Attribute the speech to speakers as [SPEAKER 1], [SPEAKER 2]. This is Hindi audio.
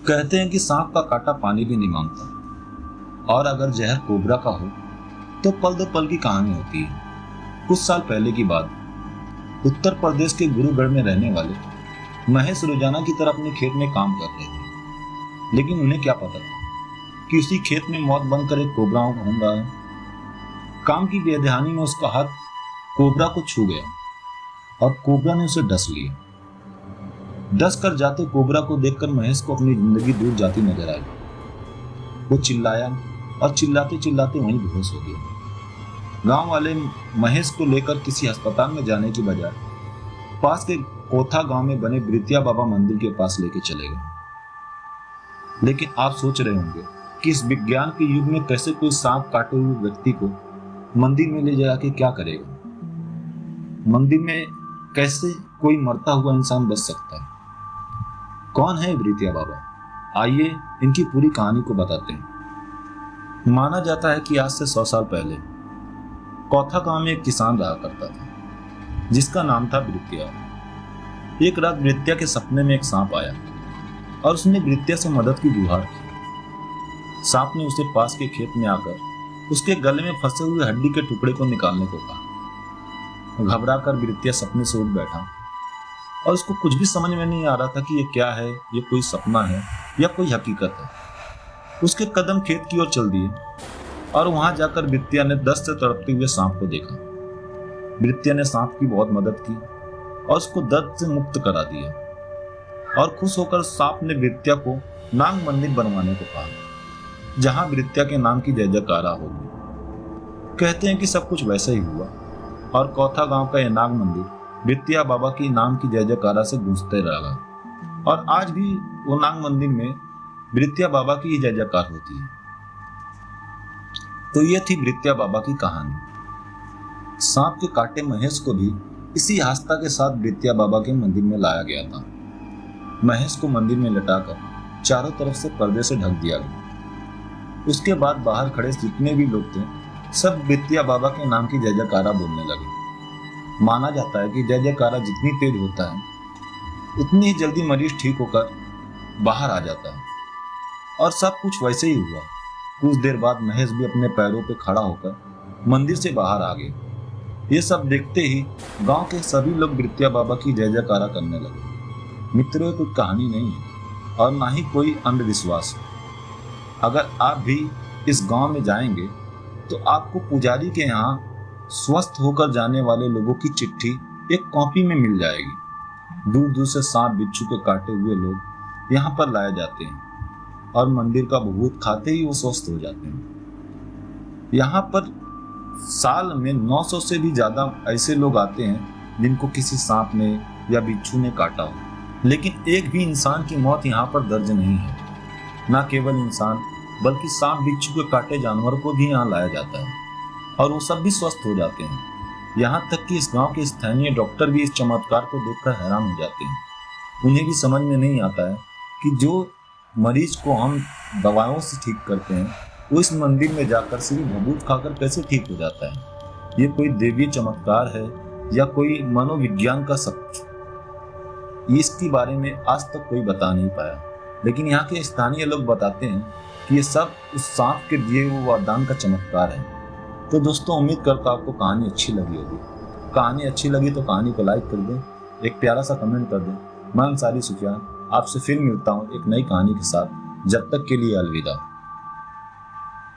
[SPEAKER 1] कहते हैं कि सांप का काटा पानी भी नहीं मांगता, और अगर जहर कोबरा का हो तो पल दो पल की कहानी होती है। कुछ साल पहले की बात। उत्तर प्रदेश के गुरुगढ़ में रहने वाले महेश रोजाना की तरह अपने खेत में काम कर रहे थे, लेकिन उन्हें क्या पता था कि उसी खेत में मौत बनकर एक कोबरा घूम रहा है। काम की बेध्यानी में उसका हाथ कोबरा को छू गया और कोबरा ने उसे डस लिया। डस कर जाते कोबरा को देखकर महेश को अपनी जिंदगी दूर जाती नजर आई। वो चिल्लाया और चिल्लाते चिल्लाते वहीं बेहोश हो गया। गांव वाले महेश को लेकर किसी अस्पताल में जाने की बजाय पास के कोथा गांव में बने ब्रितिया बाबा मंदिर के पास लेके चले गए। लेकिन आप सोच रहे होंगे कि इस विज्ञान के युग में कैसे कोई सांप काटे हुए व्यक्ति को मंदिर में ले जाके क्या करेगा। मंदिर में कैसे कोई मरता हुआ इंसान बच सकता है? कौन है ब्रितिया बाबा? आइए इनकी पूरी कहानी को बताते हैं। माना जाता है कि आज से 100 साल पहले कौथा गांव में एक किसान रहा करता था जिसका नाम था ब्रितिया। एक रात ब्रितिया के सपने में एक सांप आया और उसने ब्रितिया से मदद की गुहार की। सांप ने उसे पास के खेत में आकर उसके गले में फंसे हुए हड्डी के टुकड़े को निकालने को कहा। घबराकर ब्रितिया सपने से उठ बैठा और उसको कुछ भी समझ में नहीं आ रहा था कि ये क्या है, ये कोई सपना है या कोई हकीकत है। उसके कदम खेत की ओर चल दिए और वहां जाकर ब्रितिया ने दस्त से तड़पते हुए सांप को देखा। ब्रितिया ने सांप की बहुत मदद की और उसको दर्द से मुक्त करा दिया और खुश होकर सांप ने ब्रितिया को नाग मंदिर बनवाने को कहा, जहां ब्रितिया के नाम की जय जयकारा होगी। कहते हैं कि सब कुछ वैसा ही हुआ और कौथा गांव का यह नाग मंदिर ब्रितिया बाबा की नाम की जय जयकारा से गूंजते रहा और आज भी वो नाग मंदिर में ब्रितिया बाबा की जय जयकार होती है। तो ये थी ब्रितिया बाबा की कहानी। सांप के काटे महेश को भी इसी आस्था के साथ ब्रितिया बाबा के मंदिर में लाया गया था। महेश को मंदिर में लटाकर चारों तरफ से पर्दे से ढक दिया गया। उसके बाद बाहर खड़े जितने भी लोग थे सब ब्रितिया बाबा के नाम की जय जयकारा बोलने लगे। माना जाता है कि जय जयकारा जितनी तेज होता है उतनी ही जल्दी मरीज ठीक होकर बाहर आ जाता है और सब कुछ वैसे ही हुआ। कुछ देर बाद महेश भी अपने पैरों पे खड़ा होकर मंदिर से बाहर आ गए। ये सब देखते ही गांव के सभी लोग ब्रितिया बाबा की जय जयकारा करने लगे। मित्रों, कोई कहानी नहीं है और ना ही कोई अंधविश्वास है। अगर आप भी इस गांव में जाएंगे तो आपको पुजारी के यहाँ स्वस्थ होकर जाने वाले लोगों की चिट्ठी एक कॉपी में मिल जाएगी। दूर दूर से सांप बिच्छू के काटे हुए लोग यहाँ पर लाए जाते हैं और मंदिर का भभूत खाते ही वो स्वस्थ हो जाते हैं। यहाँ पर साल में 900 से भी ज्यादा ऐसे लोग आते हैं जिनको किसी सांप ने या बिच्छू ने काटा हो, लेकिन एक भी इंसान की मौत यहाँ पर दर्ज नहीं है। न केवल इंसान बल्कि सांप बिच्छू के काटे जानवर को भी यहाँ लाया जाता है और वो सब भी स्वस्थ हो जाते हैं। यहाँ तक कि इस गांव के स्थानीय डॉक्टर भी इस चमत्कार को देखकर हैरान हो जाते हैं। उन्हें भी समझ में नहीं आता है कि जो मरीज को हम दवाओं से ठीक करते हैं वो इस मंदिर में जाकर सिर्फ भभूत खाकर कैसे ठीक हो जाता है। ये कोई देवीय चमत्कार है या कोई मनोविज्ञान का सत्य, इसके बारे में आज तक कोई बता नहीं पाया। लेकिन यहाँ के स्थानीय लोग बताते हैं कि ये सब उस सांप के दिए हुए वरदान का चमत्कार है। तो दोस्तों, उम्मीद करता हूं आपको कहानी अच्छी लगी होगी। कहानी अच्छी लगी तो कहानी को लाइक कर दें, एक प्यारा सा कमेंट कर दें। मैं अंसारी सुफियान आपसे फिर मिलता हूं एक नई कहानी के साथ। जब तक के लिए अलविदा।